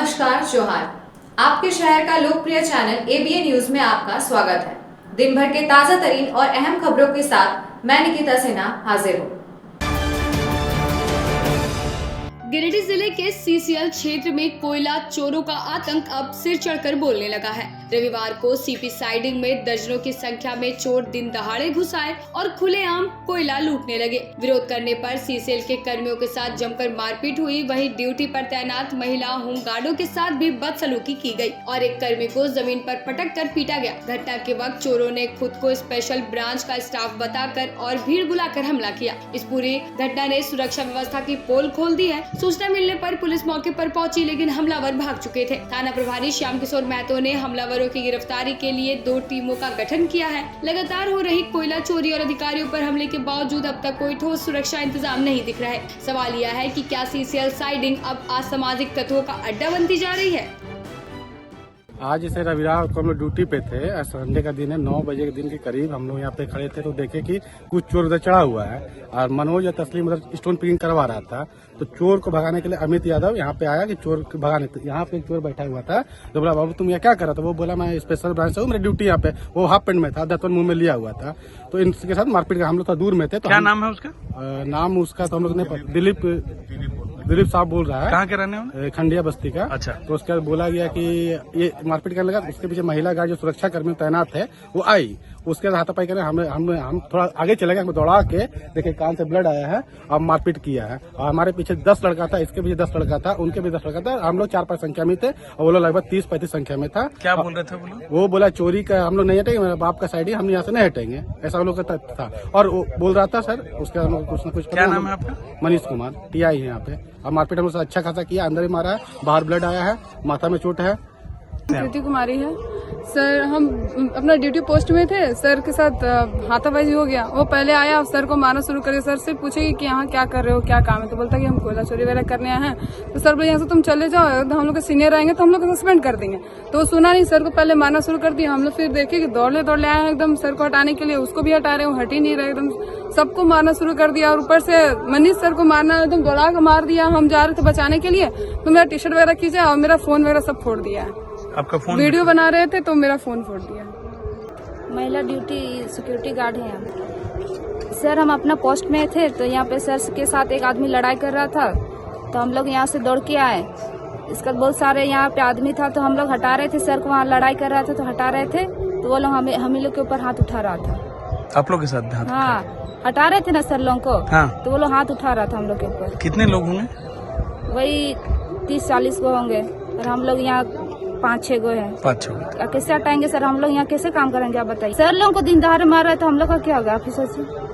नमस्कार जोहार। आपके शहर का लोकप्रिय चैनल एबीए न्यूज में आपका स्वागत है। दिन भर के ताजा तरीन और अहम खबरों के साथ मैं निकिता सिन्हा हाजिर हूँ। गिरिडीह जिले के सीसीएल क्षेत्र में कोयला चोरों का आतंक अब सिर चढ़कर बोलने लगा है। रविवार को सीपी साइडिंग में दर्जनों की संख्या में चोर दिन दहाड़े घुस आए और खुलेआम कोयला लूटने लगे। विरोध करने पर सीसीएल के कर्मियों के साथ जमकर मारपीट हुई। वहीं ड्यूटी पर तैनात महिला होमगार्डों के साथ भी बदसलूकी की गई और एक कर्मी को जमीन पर पटक कर पीटा गया। घटना के वक्त चोरों ने खुद को स्पेशल ब्रांच का स्टाफ बताकर और भीड़ बुलाकर हमला किया। इस पूरी घटना ने सुरक्षा व्यवस्था की पोल खोल दी है। सूचना मिलने पर पुलिस मौके पर पहुंची, लेकिन हमलावर भाग चुके थे। थाना प्रभारी श्याम किशोर महतो ने हमलावरों की गिरफ्तारी के लिए 2 टीमों का गठन किया है। लगातार हो रही कोयला चोरी और अधिकारियों पर हमले के बावजूद अब तक कोई ठोस सुरक्षा इंतजाम नहीं दिख रहा है। सवाल यह है कि क्या सीसीएल साइडिंग अब असामाजिक तत्वों का अड्डा बनती जा रही है। आज जैसे रविवार को हम लोग ड्यूटी पे थे, संडे का दिन है, 9 बजे के दिन के करीब हम लोग यहाँ पे खड़े थे तो देखे कि कुछ चोर उधर चढ़ा हुआ है और मनोज या तस्लीम उधर स्टोन पिकिंग करवा रहा था। तो चोर को भगाने के लिए अमित यादव यहाँ पे आया कि चोर को भगाने। यहाँ पे एक चोर बैठा हुआ था तो बोला, बाबू तुम यहाँ क्या कर रहा था? वो बोला, मैं स्पेशल ब्रांच से हूँ, मेरी ड्यूटी यहाँ पे। वो हाफ पेंट में था, दातुन मुंह में लिया हुआ था। तो इनके साथ मारपीट का, हम लोग तो दूर में थे। तो क्या नाम है उसका? नाम उसका तो हम लोग ने दिलीप साहब बोल रहा है। कहाँ के रहने वाले? खंडिया बस्ती का। अच्छा। तो उसके बाद बोला गया कि ये मारपीट करने लगा। उसके पीछे महिला गार्ड जो सुरक्षा कर्मी तैनात है वो आई। उसके बाद हाथापाई करने हम थोड़ा आगे चले गए। हमें दौड़ा के देखे कान से ब्लड आया है और मारपीट किया है। और हमारे पीछे 10 लड़का था, इसके पीछे 10 लड़का था, उनके भी 10 लड़का था। हम लोग 4-5 संख्या में थे और वो लोग लगभग 30-35 संख्या में था। क्या बोल रहे थे वो बोला चोरी का हम लोग नहीं हटेंगे, मेरे बाप का साइड ही, हम यहाँ से नहीं हटेंगे, ऐसा हम लोग का था। और वो बोल रहा था सर, उसके बाद कुछ न कुछ। क्या नाम है आपका? मनीष कुमार, टीआई है यहाँ पे। और मारपीट हम अच्छा खासा किया, अंदर भी मारा है, बाहर ब्लड आया है, माथा में चोट है। कृति कुमारी है सर। हम अपना ड्यूटी पोस्ट में थे, सर के साथ हाथापाई हो गया। वो पहले आया और सर को मारना शुरू करे। सर से पूछे कि यहाँ क्या कर रहे हो, क्या काम है? तो बोलता कि हम कोयला चोरी वगैरह करने आए हैं। तो सर बोले यहाँ से तुम चले जाओ, तो हम लोग के सीनियर आएंगे तो हम लोग को सस्पेंड कर देंगे। तो वो सुना नहीं, सर को पहले मारना शुरू कर दिया। हम लोग फिर देखे कि दौड़ले आए हैं एकदम सर को हटाने के लिए। उसको भी हटा रहे, वो हट ही नहीं रहे, एकदम सबको मारना शुरू कर दिया। और ऊपर से मनीष सर को मारना, एकदम दौड़ा के मार दिया। हम जा रहे थे बचाने के लिए तो मेरा टी शर्ट वगैरह खींचा और मेरा फोन वगैरह सब फोड़ दिया है। आपका फोन? वीडियो बना रहे थे तो मेरा फोन फोड़ दिया। महिला ड्यूटी सिक्योरिटी गार्ड है यहाँ। सर हम अपना पोस्ट में थे तो यहाँ पे सर के साथ एक आदमी लड़ाई कर रहा था तो हम लोग यहाँ से दौड़ के आए। इसका बहुत सारे यहाँ पे आदमी था तो हम लोग हटा रहे थे सर को। वहाँ लड़ाई कर रहा था तो हटा रहे थे तो वो लोग हम लोग के ऊपर हाथ उठा रहा था। आप लोग के साथ? हाँ, हटा रहे थे ना सर लोगों को। हाँ। तो वो लोग हाथ उठा रहा था हम लोग के ऊपर। कितने लोग होंगे? वही 30-40 गो होंगे और हम लोग यहाँ 5-6 गो है। 5-6 कैसे हटाएंगे सर? हम लोग यहाँ कैसे काम करेंगे आप बताइए? सर लोगों को दिन दहाड़े मार रहा है तो हम लोग का क्या होगा ऑफिसर से?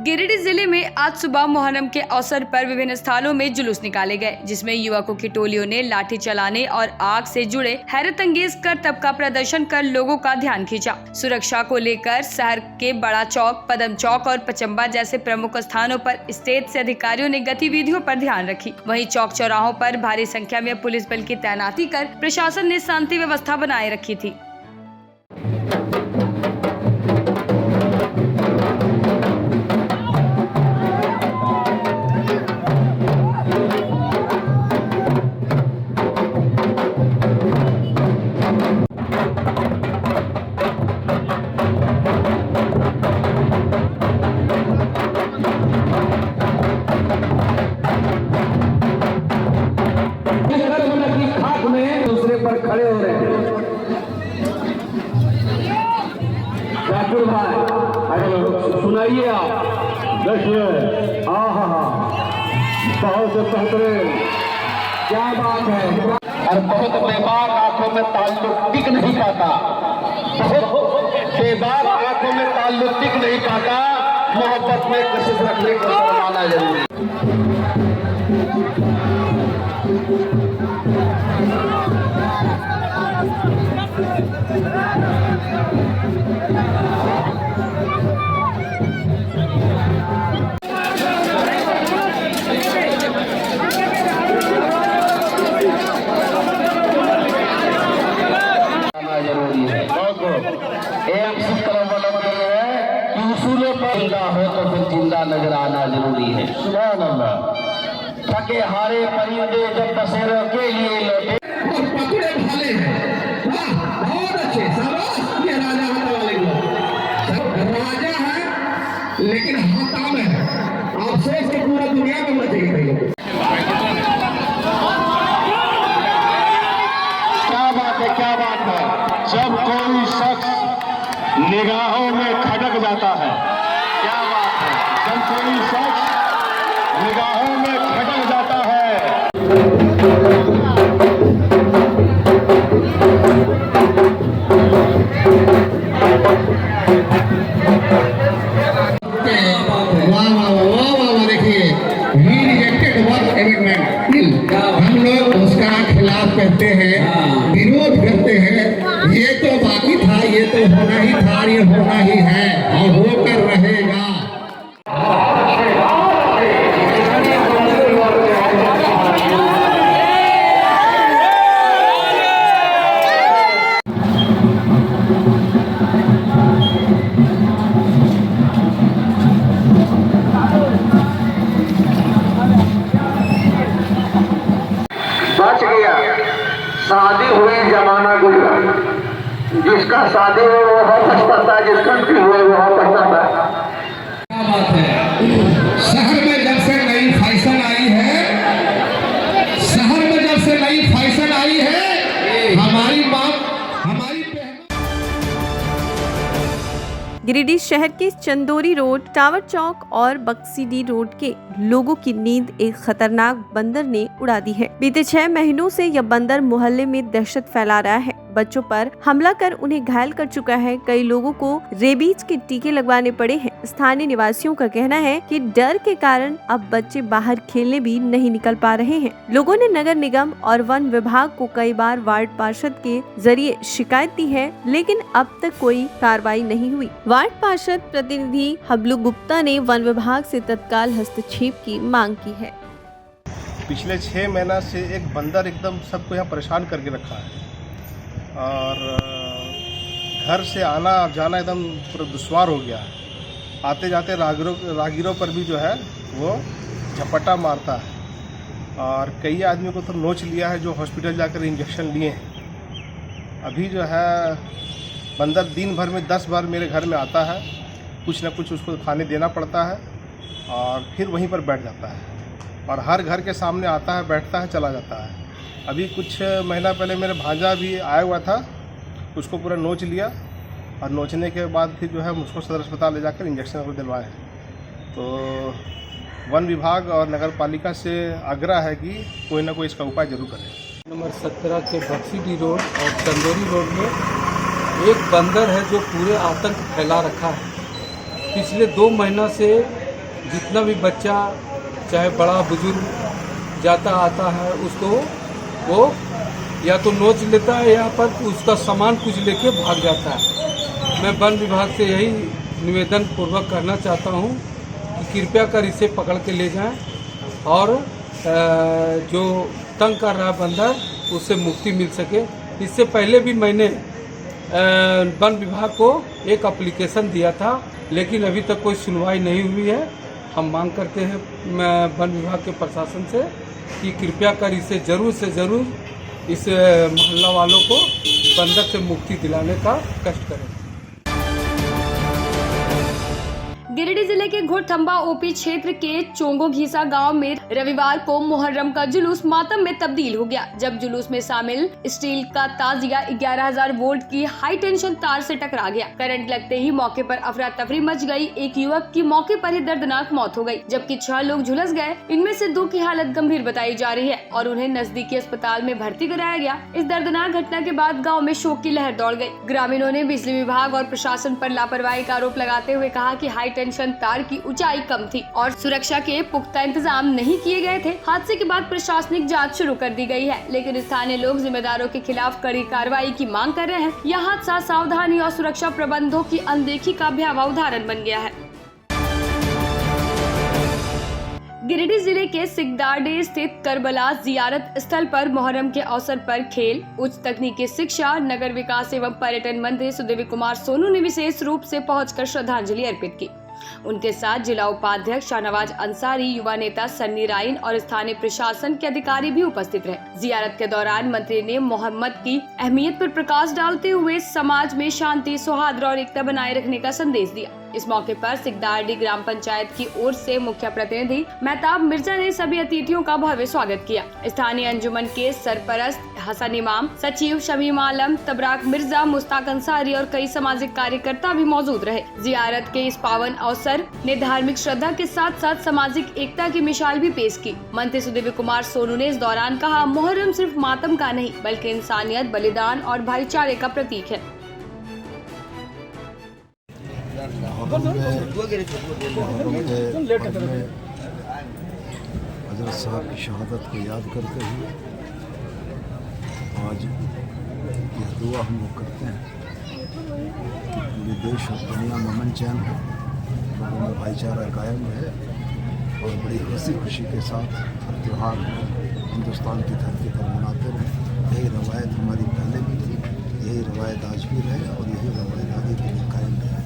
गिरिडीह जिले में आज सुबह मुहर्रम के अवसर पर विभिन्न स्थानों में जुलूस निकाले गए, जिसमें युवकों की टोलियों ने लाठी चलाने और आग से जुड़े हैरतअंगेज करतब का प्रदर्शन कर लोगों का ध्यान खींचा। सुरक्षा को लेकर शहर के बड़ा चौक, पदम चौक और पचम्बा जैसे प्रमुख स्थानों पर स्टेट से अधिकारियों ने गतिविधियों पर ध्यान रखी। वहीं चौक चौराहों पर भारी संख्या में पुलिस बल की तैनाती कर प्रशासन ने शांति व्यवस्था बनाए रखी थी। दूसरे पर खड़े हो रहे हैं। ठाकुर भाई अरे सुनाइए आप। देखिए, बहुत बेहतरीन, क्या बात है। और बहुत बेबाक आंखों में ताल्लुक टिक नहीं पाता, बहुत बेबाक आंखों में ताल्लुक टिक नहीं पाता। मोहब्बत में कोशिश रखने को माना जरूरी। जरूरी है कि उसूलों पर जिंदा हो तो फिर जिंदा नजर आना जरूरी है। सुभान अल्लाह। थके हारे परिंदे जब बसेरों के लिए लौटे और पकड़े भाले हैं। वाह, बहुत अच्छे, शाबाश, ये राजा हाथा वाले लोग। राजा है लेकिन हाथा में है। अफसोस तो पूरा दुनिया में मचेगी। क्या बात है जब कोई शख्स निगाहों में खटक जाता है। क्या बात है जब कोई शख्स निगाहों में खटक जाता है। वाह वाह वाह वाह वाह, देखिए we rejected work amendment bill. हम लोग उसका खिलाफ करते हैं, विरोध करते हैं। ये तो बाकी था, ये तो होना ही था, ये होना ही है और होकर रहेगा। बच गया, शादी हुई जमाना गुजरा। जिसका शादी हो वो पछताता है, जिसका नहीं हुआ वो पछताता है। क्या बात है, शहर में जब से नई फैशन आई है, शहर में जब से नई फैशन आई है, हमारी माँ हमारी गिरिडीह शहर के चंदोरी रोड, टावर चौक और बक्सीडी रोड के लोगों की नींद एक खतरनाक बंदर ने उड़ा दी है। बीते 6 महीनों से यह बंदर मोहल्ले में दहशत फैला रहा है। बच्चों पर हमला कर उन्हें घायल कर चुका है। कई लोगों को रेबीज के टीके लगवाने पड़े हैं। स्थानीय निवासियों का कहना है कि डर के कारण अब बच्चे बाहर खेलने भी नहीं निकल पा रहे हैं। लोगों ने नगर निगम और वन विभाग को कई बार वार्ड पार्षद के जरिए शिकायत दी है, लेकिन अब तक कोई कार्रवाई नहीं हुई। वार्ड पार्षद प्रतिनिधि हबलू गुप्ता ने वन विभाग से तत्काल हस्तक्षेप की मांग की है। पिछले 6 महीना से एक बंदर एकदम सबको यहाँ परेशान करके रखा है और घर से आना जाना एकदम पूरा दुश्वार हो गया है। आते जाते राहगीरों पर भी जो है वो झपट्टा मारता है और कई आदमी को तो नोच लिया है जो हॉस्पिटल जाकर इंजेक्शन लिए हैं। अभी जो है बंदर दिन भर में 10 बार मेरे घर में आता है, कुछ ना कुछ उसको खाने देना पड़ता है और फिर वहीं पर बैठ जाता है और हर घर के सामने आता है, बैठता है, चला जाता है। अभी कुछ महीना पहले मेरे भांजा भी आया हुआ था, उसको पूरा नोच लिया और नोचने के बाद फिर जो है मुझको सदर अस्पताल ले जाकर इंजेक्शन दिलवाए। तो वन विभाग और नगर पालिका से आग्रह है कि कोई ना कोई इसका उपाय जरूर करें। नंबर 17 के बक्सीडी रोड और चंदोरी रोड में एक बंदर है जो पूरे आतंक फैला रखा है। पिछले 2 महीना से जितना भी बच्चा चाहे बड़ा बुजुर्ग जाता आता है उसको वो या तो नोच लेता है या पर उसका सामान कुछ लेके भाग जाता है। मैं वन विभाग से यही निवेदन पूर्वक करना चाहता हूँ कि कृपया कर इसे पकड़ के ले जाएं और जो तंग कर रहा बंदर उससे मुक्ति मिल सके। इससे पहले भी मैंने वन विभाग को एक एप्लीकेशन दिया था, लेकिन अभी तक कोई सुनवाई नहीं हुई है। हम मांग करते हैं वन विभाग के प्रशासन से कि कृपया कर इसे ज़रूर से ज़रूर इस मोहल्ला वालों को बंदर से मुक्ति दिलाने का कष्ट करें। गिरिडीह जिले के घोड़थंबा ओपी क्षेत्र के चोंगो घीसा गांव में रविवार को मुहर्रम का जुलूस मातम में तब्दील हो गया, जब जुलूस में शामिल स्टील का ताजिया 11,000 वोल्ट की हाई टेंशन तार से टकरा गया। करंट लगते ही मौके पर अफरा तफरी मच गई। एक युवक की मौके पर ही दर्दनाक मौत हो गई, जबकि 6 लोग झुलस गए। इनमें से 2 की हालत गंभीर बताई जा रही है और उन्हें नजदीकी अस्पताल में भर्ती कराया गया। इस दर्दनाक घटना के बाद गाँव में शोक की लहर दौड़ गयी। ग्रामीणों ने बिजली विभाग और प्रशासन पर लापरवाही का आरोप लगाते हुए कहा कि हाई टेंशन तार की ऊंचाई कम थी और सुरक्षा के पुख्ता इंतजाम नहीं किए गए थे। हादसे के बाद प्रशासनिक जांच शुरू कर दी गई है, लेकिन स्थानीय लोग जिम्मेदारों के खिलाफ कड़ी कार्रवाई की मांग कर रहे हैं। यह हादसा सावधानी और सुरक्षा प्रबंधों की अनदेखी का भयावह उदाहरण बन गया है। गिरिडीह जिले के सिकदारडे स्थित करबला जियारत स्थल पर मुहर्रम के अवसर पर खेल, उच्च तकनीकी शिक्षा, नगर विकास एवं पर्यटन मंत्री सुदेवी कुमार सोनू ने विशेष रूप से पहुंचकर श्रद्धांजलि अर्पित की। उनके साथ जिला उपाध्यक्ष शाहनवाज अंसारी, युवा नेता सन्नी राइन और स्थानीय प्रशासन के अधिकारी भी उपस्थित रहे। जियारत के दौरान मंत्री ने मोहम्मद की अहमियत पर प्रकाश डालते हुए समाज में शांति, सौहार्द और एकता बनाए रखने का संदेश दिया। इस मौके पर सिकदारडी ग्राम पंचायत की ओर से मुख्य प्रतिनिधि मेहताब मिर्जा ने सभी अतिथियों का भव्य स्वागत किया। स्थानीय अंजुमन के सरपरस्त हसन इमाम, सचिव शमीम आलम, तबराक मिर्जा, मुस्ताक अंसारी और कई सामाजिक कार्यकर्ता भी मौजूद रहे। जियारत के इस पावन अवसर ने धार्मिक श्रद्धा के साथ साथ सामाजिक एकता की मिसाल भी पेश की। मंत्री सुदेवी कुमार सोनू ने इस दौरान कहा, मुहर्रम सिर्फ मातम का नहीं बल्कि इंसानियत, बलिदान और भाईचारे का प्रतीक है। हज़रत साहब की शहादत को याद करते हुए आज यह दुआ हम लोग करते हैं कि पूरे देश और दुनिया में अमन चैन हो, लोगों में भाईचारा कायम रहे और बड़ी खुशी के साथ हर त्यौहार हिंदुस्तान की धरती पर मनाते रहें। यही रवायत हमारी पहले भी थी, यही रवायत आज भी रहे और यही रवायत आगे के लिए कायम रहे।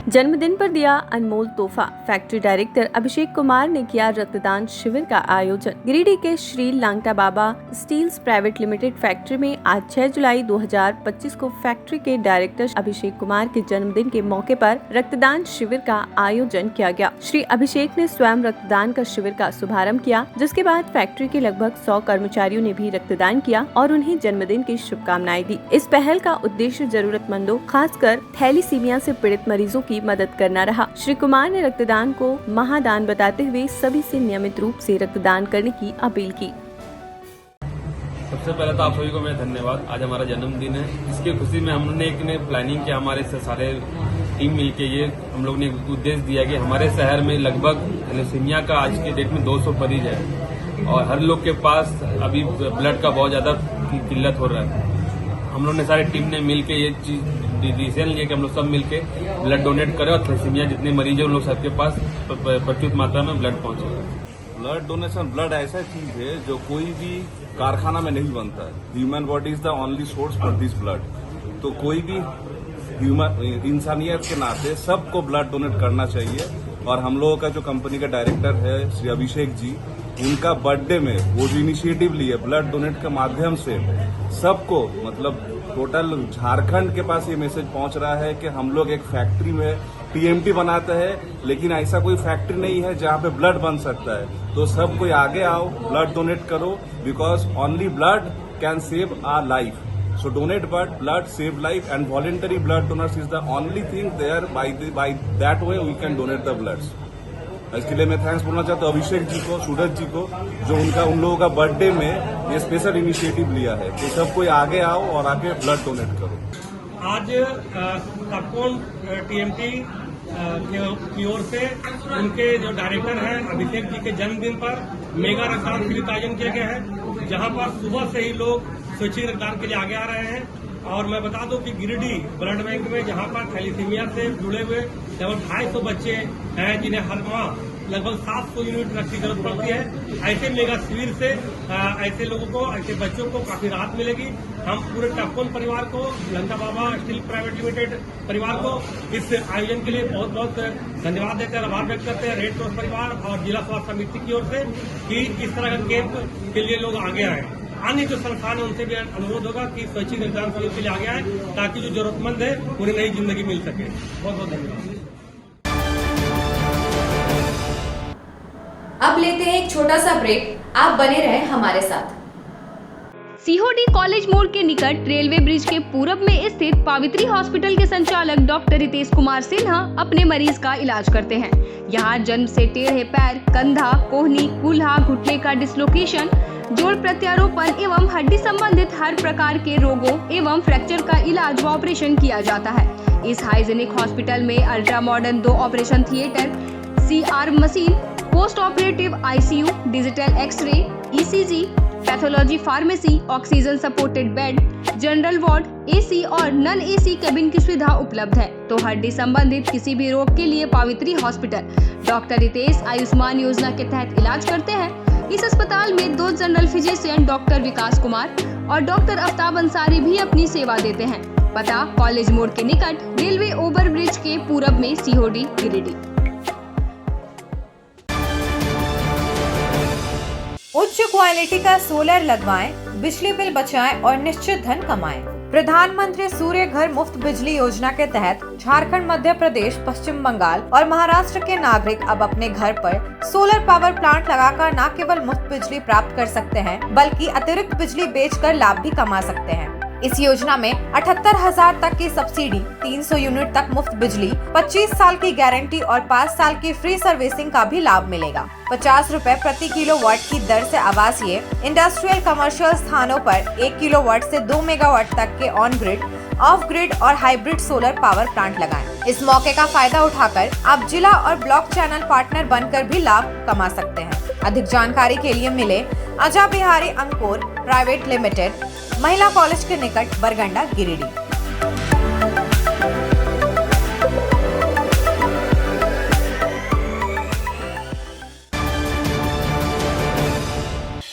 जन्मदिन पर दिया अनमोल तोहफा। फैक्ट्री डायरेक्टर अभिषेक कुमार ने किया रक्तदान शिविर का आयोजन। गिरिडीह के श्री लांगटा बाबा स्टील्स प्राइवेट लिमिटेड फैक्ट्री में आज 6 जुलाई 2025 को फैक्ट्री के डायरेक्टर अभिषेक कुमार के जन्मदिन के मौके पर रक्तदान शिविर का आयोजन किया गया। श्री अभिषेक ने स्वयं रक्तदान का शिविर का शुभारंभ किया, जिसके बाद फैक्ट्री के लगभग 100 कर्मचारियों ने भी रक्तदान किया और उन्हें जन्मदिन की शुभकामनाएं दी। इस पहल का उद्देश्य जरूरतमंदों, खासकर थैलीसीमिया से पीड़ित मरीजों की मदद करना रहा। श्री कुमार ने रक्तदान को महादान बताते हुए सभी से नियमित रूप से रक्तदान करने की अपील की। सबसे पहले तो आप सभी को मेरा धन्यवाद। आज हमारा जन्मदिन है, इसकी खुशी में हमने एक ने प्लानिंग किया, हमारे से सारे टीम मिलके ये हम लोग ने उद्देश्य दिया कि हमारे शहर में लगभग थैलेसीमिया का आज के डेट में 200 मरीज है और हर लोग के पास अभी ब्लड का बहुत ज्यादा किल्लत हो रहा है। हम लोग ने सारी टीम ने मिलके ये चीज डिसीजन लिया कि हम लोग सब मिलके ब्लड डोनेट करें और थैलेसीमिया जितने मरीज है उन लोग सबके पास प्रचुर मात्रा में ब्लड पहुंचे। ब्लड डोनेशन, ब्लड ऐसा चीज है जो कोई भी कारखाना में नहीं बनता है। Human body is the only source for this blood. तो कोई भी इंसानियत के नाते सबको ब्लड डोनेट करना चाहिए। और हम लोगों का जो कंपनी का डायरेक्टर है श्री अभिषेक जी, उनका बर्थडे में वो जो इनिशिएटिव लिए ब्लड डोनेट के माध्यम से सबको, मतलब टोटल झारखंड के पास ये मैसेज पहुंच रहा है कि हम लोग एक फैक्ट्री में टीएमटी बनाते हैं, लेकिन ऐसा कोई फैक्ट्री नहीं है जहां पे ब्लड बन सकता है। तो सब कोई आगे आओ, ब्लड डोनेट करो, because only blood can save our life. So donate blood, save life, and voluntary blood donors is the only thing there. By that way we can donate the bloods. इसके लिए मैं thanks बोलना चाहता हूँ अभिषेक जी को, सूरज जी को, जो उन लोगों का बर्थडे में ये स्पेशल इनिशिएटिव लिया है। तो सब कोई आगे आओ और आके ब्लड डोनेट करो। आज तपकोन टीएमटी की ओर से उनके जो डायरेक्टर हैं अभिषेक जी के जन्मदिन पर मेगा रक्तदान शिविर का आयोजन किया गया है, जहां पर सुबह से ही लोग स्वैच्छिक रक्तदान के लिए आगे आ रहे हैं। और मैं बता दूं कि गिरिडीह ब्लड बैंक में जहां पर थैलेसीमिया से जुड़े हुए लगभग 250 बच्चे हैं जिन्हें हर माह लगभग 700 यूनिट रक्त की जरूरत पड़ती है। ऐसे मेगा शिविर से ऐसे लोगों को, ऐसे बच्चों को काफी राहत मिलेगी। हम पूरे टपकोन परिवार को, लंका बाबा स्टील प्राइवेट लिमिटेड परिवार को इस आयोजन के लिए बहुत बहुत धन्यवाद देते हैं, आभार व्यक्त करते हैं रेड क्रॉस परिवार और जिला स्वास्थ्य समिति की ओर से कि इस तरह का कैंप के लिए लोग आगे आए। अन्य जो संस्थान है उनसे भी अनुरोध होगा कि स्वैच्छिक रक्तदान शिविर के लिए आगे आए ताकि जो जरूरतमंद है उन्हें नई जिंदगी मिल सके। बहुत बहुत धन्यवाद। अब लेते हैं एक छोटा सा ब्रेक, आप बने रहें हमारे साथ। सीहोडी कॉलेज मोड़ के निकट रेलवे ब्रिज के पूरब में स्थित पावित्री हॉस्पिटल के संचालक डॉक्टर रितेश कुमार सिन्हा अपने मरीज का इलाज करते हैं। यहाँ जन्म से टेढ़े पैर, कंधा, कोहनी, कूल्हा, घुटने का डिसलोकेशन, जोड़ प्रत्यारोपण एवं हड्डी संबंधित हर प्रकार के रोगों एवं फ्रैक्चर का इलाज व ऑपरेशन किया जाता है। इस हाइजेनिक हॉस्पिटल में ultra modern 2 operation theatre, CR machine, post operative ICU, digital x ray, ECG, pathology pharmacy, oxygen supported bed, general ward, AC और नॉन AC केबिन की सुविधा उपलब्ध है। तो हड्डी संबंधित किसी भी रोग के लिए पावित्री हॉस्पिटल डॉक्टर रितेश आयुष्मान योजना के तहत इलाज करते हैं। इस अस्पताल में 2 जनरल फिजिशियन डॉक्टर विकास कुमार और डॉक्टर आफ्ताब अंसारी भी अपनी सेवा देते हैं। पता कॉलेज मोड़ के निकट रेलवे ओवरब्रिज के पूरब में सीहोडी गिरिडीह। उच्च क्वालिटी का सोलर लगवाएं, बिजली बिल बचाएं और निश्चित धन कमाएं। प्रधानमंत्री सूर्य घर मुफ्त बिजली योजना के तहत झारखंड, मध्य प्रदेश, पश्चिम बंगाल और महाराष्ट्र के नागरिक अब अपने घर पर सोलर पावर प्लांट लगाकर न केवल मुफ्त बिजली प्राप्त कर सकते हैं, बल्कि अतिरिक्त बिजली बेचकर लाभ भी कमा सकते हैं। इस योजना में 78,000 तक की सब्सिडी, 300 यूनिट तक मुफ्त बिजली, 25 साल की गारंटी और 5 साल की फ्री सर्विसिंग का भी लाभ मिलेगा। 50 रुपए प्रति किलोवाट की दर से आवासीय, इंडस्ट्रियल, कमर्शियल स्थानों पर 1 किलोवाट से 2 मेगावाट तक के ऑन ग्रिड, ऑफ ग्रिड और हाइब्रिड सोलर पावर प्लांट लगाएं। इस मौके का फायदा उठाकर आप जिला और ब्लॉक चैनल पार्टनर बनकर भी लाभ कमा सकते हैं। अधिक जानकारी के लिए मिले अजा बिहारी अंकुर प्राइवेट लिमिटेड, महिला कॉलेज के निकट, बरगंडा, गिरिडीह।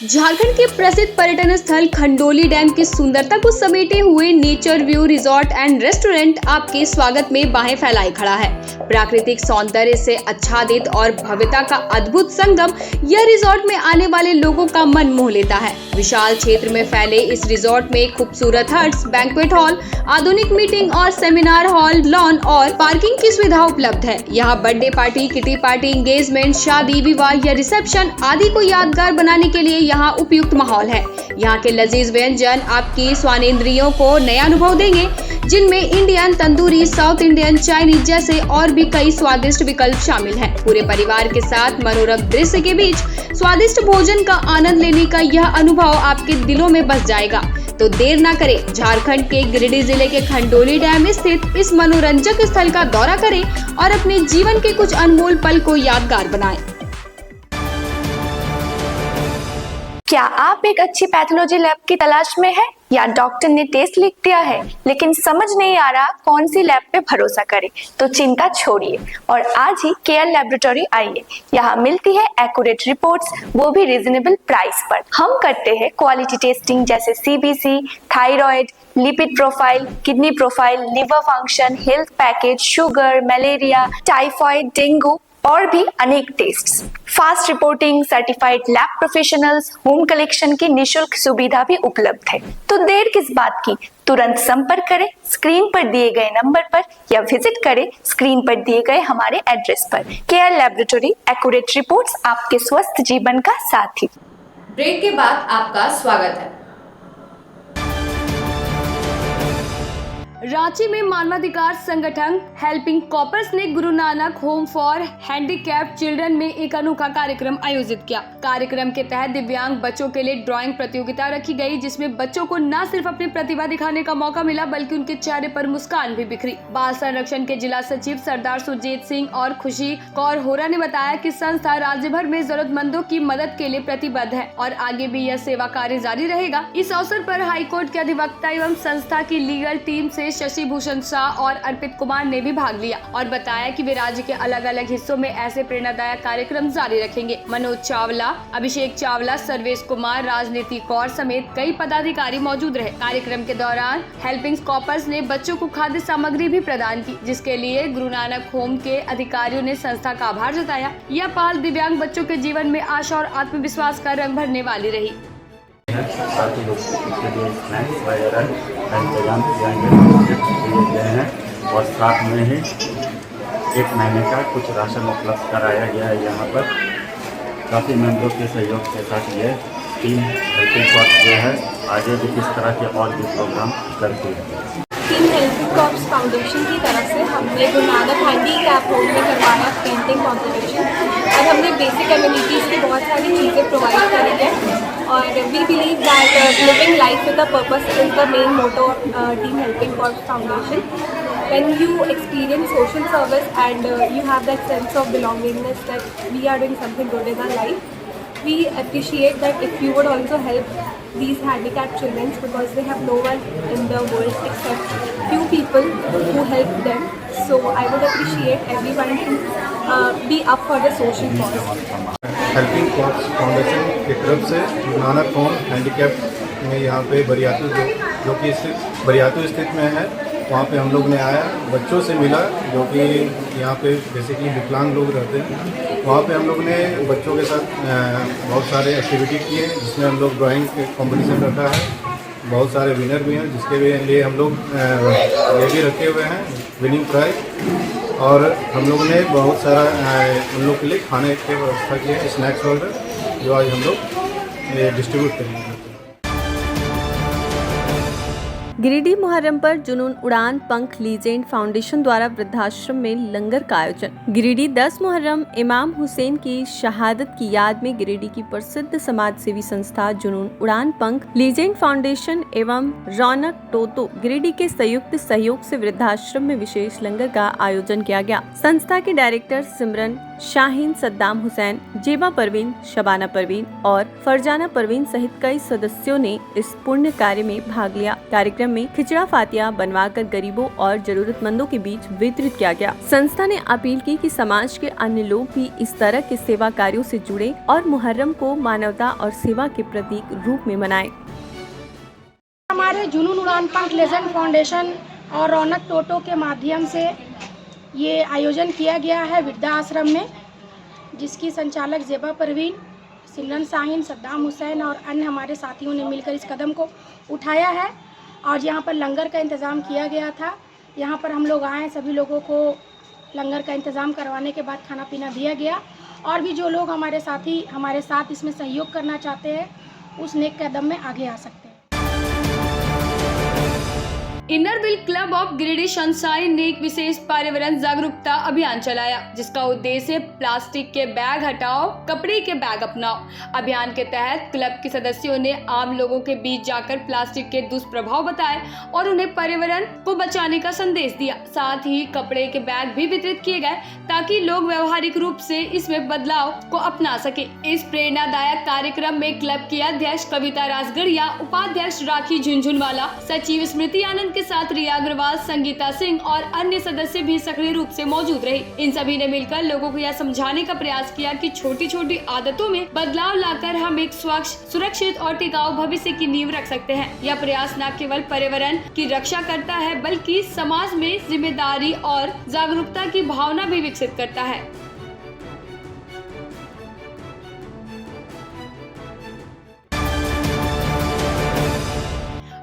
झारखंड के प्रसिद्ध पर्यटन स्थल खंडोली डैम की सुंदरता को समेटे हुए nature view resort and restaurant आपके स्वागत में बाहें फैलाए खड़ा है। प्राकृतिक सौंदर्य से आच्छादित और भव्यता का अद्भुत संगम यह रिजॉर्ट में आने वाले लोगों का मन मोह लेता है। विशाल क्षेत्र में फैले इस रिजॉर्ट में खूबसूरत हट्स, बैंक्वेट हॉल, आधुनिक मीटिंग और सेमिनार हॉल, लॉन और पार्किंग की सुविधा उपलब्ध है। यहाँ birthday party, kitty party, engagement, शादी, विवाह या रिसेप्शन आदि को यादगार बनाने के लिए यहाँ उपयुक्त माहौल है। यहाँ के लजीज व्यंजन आपकी स्वानेंद्रियों को नया अनुभव देंगे, जिनमें Indian, tandoori, south Indian, Chinese जैसे और भी कई स्वादिष्ट विकल्प शामिल हैं। पूरे परिवार के साथ मनोरम दृश्य के बीच स्वादिष्ट भोजन का आनंद लेने का यह अनुभव आपके दिलों में बस जाएगा। तो देर ना करें, झारखंड के गिरिडीह जिले के खंडोली डैम स्थित इस मनोरंजक स्थल का दौरा करें और अपने जीवन के कुछ अनमोल पल को यादगार बनाएं। क्या आप एक अच्छी पैथोलॉजी लैब की तलाश में हैं या डॉक्टर ने टेस्ट लिख दिया है लेकिन समझ नहीं आ रहा कौन सी लैब पे भरोसा करें? तो चिंता छोड़िए और आज ही केयर लैबोरेटरी आइए। यहाँ मिलती है एक्यूरेट रिपोर्ट्स, वो भी रीजनेबल प्राइस पर। हम करते हैं क्वालिटी टेस्टिंग जैसे CBC, thyroid, lipid profile, kidney profile, liver function, health package, sugar, malaria, typhoid, dengue और भी अनेक tests. Fast reporting, certified lab professionals, home collection की निशुल्क सुविधा भी उपलब्ध है। तो देर किस बात की, तुरंत संपर्क करें स्क्रीन पर दिए गए नंबर पर या विजिट करें स्क्रीन पर दिए गए हमारे एड्रेस पर। केयर लैबोरेटरी, एक्यूरेट रिपोर्ट्स, आपके स्वस्थ जीवन का साथी। ब्रेक के बाद आपका स्वागत है। रांची में मानवाधिकार संगठन हेल्पिंग कॉपर्स ने Guru Nanak home for handicapped children में एक अनोखा कार्यक्रम आयोजित किया। कार्यक्रम के तहत दिव्यांग बच्चों के लिए ड्राइंग प्रतियोगिता रखी गई, जिसमें बच्चों को न सिर्फ अपनी प्रतिभा दिखाने का मौका मिला बल्कि उनके चेहरे पर मुस्कान भी बिखरी। बाल संरक्षण के जिला सचिव सरदार सुरजीत सिंह और खुशी कौर होरा ने बताया कि संस्था राज्य भर में जरूरतमंदों की मदद के लिए प्रतिबद्ध है और आगे भी यह सेवा कार्य जारी रहेगा। इस अवसर पर हाईकोर्ट के अधिवक्ता एवं संस्था की लीगल टीम से शशि भूषण शाह और अर्पित कुमार ने भी भाग लिया और बताया कि वे राज्य के अलग अलग हिस्सों में ऐसे प्रेरणादायक कार्यक्रम जारी रखेंगे। मनोज चावला, अभिषेक चावला, सर्वेश कुमार, राजनीति कौर समेत कई पदाधिकारी मौजूद रहे। कार्यक्रम के दौरान हेल्पिंग कॉपर्स ने बच्चों को खाद्य सामग्री भी प्रदान की, जिसके लिए गुरु नानक होम के अधिकारियों ने संस्था का आभार जताया। यह पहल दिव्यांग बच्चों के जीवन में आशा और आत्मविश्वास का रंग भरने वाली रही। साथ ही उसके लिए स्नैक्स वगैरह का इंतजाम किए गए हैं और साथ में ही 1 महीने का कुछ राशन उपलब्ध कराया गया है। यहाँ पर काफ़ी मेंबरों के सहयोग के साथ ये टीम हेल्पिंग कॉर्प्स जो है आगे भी इस तरह के और भी प्रोग्राम करती है। टीम हेल्पिंग कॉर्प्स फाउंडेशन की तरफ से हमने गुरु नानक हैंडीकैप होम में करवाया पेंटिंग कॉम्पिटिशन और हमने बेसिक कम्युनिटीज़ की बहुत सारी चीज़ें प्रोवाइड करी हैं और we believe that living life with a purpose is the main motto of Team Helping Corps Foundation. When you experience social service and you have that sense of belongingness that we are doing something good in our life, we appreciate that if you would also help these handicapped children because they have no one in the world except few people who help them. So I would appreciate everyone to be up for the social cause. Helping Corps foundation की तरफ से Guru Nanak home handicap में यहाँ पे बरियातू जो कि बरियातू स्थित में है वहाँ पे हम लोग ने आया, बच्चों से मिला जो कि यहाँ पे बेसिकली विकलांग लोग रहते हैं। वहाँ पे हम लोग ने बच्चों के साथ बहुत सारे एक्टिविटी किए, जिसमें हम लोग ड्राइंग कंपटीशन रखा है। बहुत सारे विनर भी हैं, जिसके लिए हम लोग ये भी रखे हुए हैं विनिंग प्राइज। और हम लोग ने बहुत सारा उन लोग के लिए खाने की व्यवस्था की है, स्नैक्स वगैरह, जो आज हम लोग डिस्ट्रीब्यूट करेंगे। गिरिडीह मुहर्रम पर जुनून उड़ान पंख लीजेंड फाउंडेशन द्वारा वृद्धाश्रम में लंगर का आयोजन। गिरिडीह 10 मुहर्रम इमाम हुसैन की शहादत की याद में गिरिडीह की प्रसिद्ध समाज सेवी संस्था जुनून उड़ान पंख लीजेंड फाउंडेशन एवं रौनक टोटो गिरिडीह के संयुक्त सहयोग से वृद्धाश्रम में विशेष लंगर का आयोजन किया गया। संस्था के डायरेक्टर सिमरन शाहीन, सद्दाम हुसैन, जेबा परवीन, शबाना परवीन और फरजाना परवीन सहित कई सदस्यों ने इस पुण्य कार्य में भाग लिया। कार्यक्रम में खिचड़ा फातिया बनवाकर गरीबों और जरूरतमंदों के बीच वितरित किया गया। संस्था ने अपील की कि समाज के अन्य लोग भी इस तरह के सेवा कार्यों से जुड़े और मुहर्रम को मानवता और सेवा के प्रतीक रूप में मनाएं। हमारे जुनून उड़ान पंख लेजेंड फाउंडेशन और रौनक टोटो के माध्यम से ये आयोजन किया गया है वृद्धा आश्रम में, जिसकी संचालक जेबा परवीन, सिमरन शाहीन, सद्दाम हुसैन और अन्य हमारे साथियों ने मिलकर इस कदम को उठाया है। और यहाँ पर लंगर का इंतज़ाम किया गया था। यहाँ पर हम लोग आए, सभी लोगों को लंगर का इंतज़ाम करवाने के बाद खाना पीना दिया गया। और भी जो लोग हमारे साथी हमारे साथ इसमें सहयोग करना चाहते हैं, उस नेक कदम में आगे आ सकते हैं। Inner wheel club of Giridih sunshine ने एक विशेष पर्यावरण जागरूकता अभियान चलाया, जिसका उद्देश्य प्लास्टिक के बैग हटाओ, कपड़े के बैग अपनाओ। अभियान के तहत क्लब के सदस्यों ने आम लोगों के बीच जाकर प्लास्टिक के दुष्प्रभाव बताए और उन्हें पर्यावरण को बचाने का संदेश दिया। साथ ही कपड़े के बैग भी वितरित किए गए ताकि लोग व्यवहारिक रूप से इसमें बदलाव को अपना सके। इस प्रेरणादायक कार्यक्रम में क्लब की अध्यक्ष कविता राजगढ़िया, उपाध्यक्ष राखी झुनझुनवाला, सचिव स्मृति आनंद के साथ रिया अग्रवाल, संगीता सिंह और अन्य सदस्य भी सक्रिय रूप से मौजूद रहे। इन सभी ने मिलकर लोगों को यह समझाने का प्रयास किया कि छोटी छोटी आदतों में बदलाव लाकर हम एक स्वच्छ, सुरक्षित और टिकाऊ भविष्य की नींव रख सकते हैं। यह प्रयास न केवल पर्यावरण की रक्षा करता है, बल्कि समाज में जिम्मेदारी और जागरूकता की भावना भी विकसित करता है।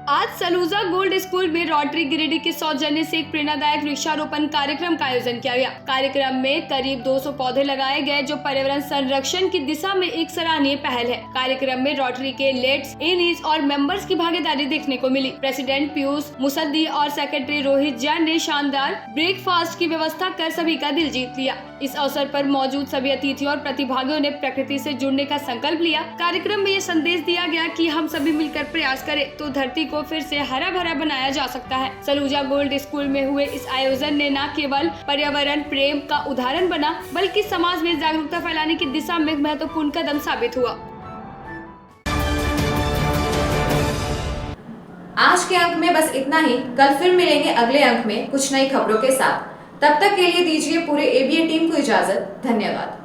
आज सलूजा गोल्ड स्कूल में रोटरी गिरिडीह के सौजन्य से एक प्रेरणादायक वृक्षारोपण कार्यक्रम का आयोजन किया गया। कार्यक्रम में करीब 200 पौधे लगाए गए, जो पर्यावरण संरक्षण की दिशा में एक सराहनीय पहल है। कार्यक्रम में रोटरी के लेट्स, एनीज और मेंबर्स की भागीदारी देखने को मिली। प्रेसिडेंट पीयूष मुसद्दी और सेक्रेटरी रोहित जैन ने शानदार ब्रेकफास्ट की व्यवस्था कर सभी का दिल जीत लिया। इस अवसर पर मौजूद सभी अतिथियों और प्रतिभागियों ने प्रकृति से जुड़ने का संकल्प लिया। कार्यक्रम में ये संदेश दिया गया कि हम सभी मिलकर प्रयास करें तो धरती को फिर से हरा भरा बनाया जा सकता है। सलूजा गोल्ड स्कूल में हुए इस आयोजन ने न केवल पर्यावरण प्रेम का उदाहरण बना, बल्कि समाज में जागरूकता फैलाने की दिशा में महत्वपूर्ण कदम साबित हुआ। आज के अंक में बस इतना ही। कल फिर मिलेंगे अगले अंक में कुछ नई खबरों के साथ। तब तक के लिए दीजिए पूरे ABN टीम को इजाजत। धन्यवाद।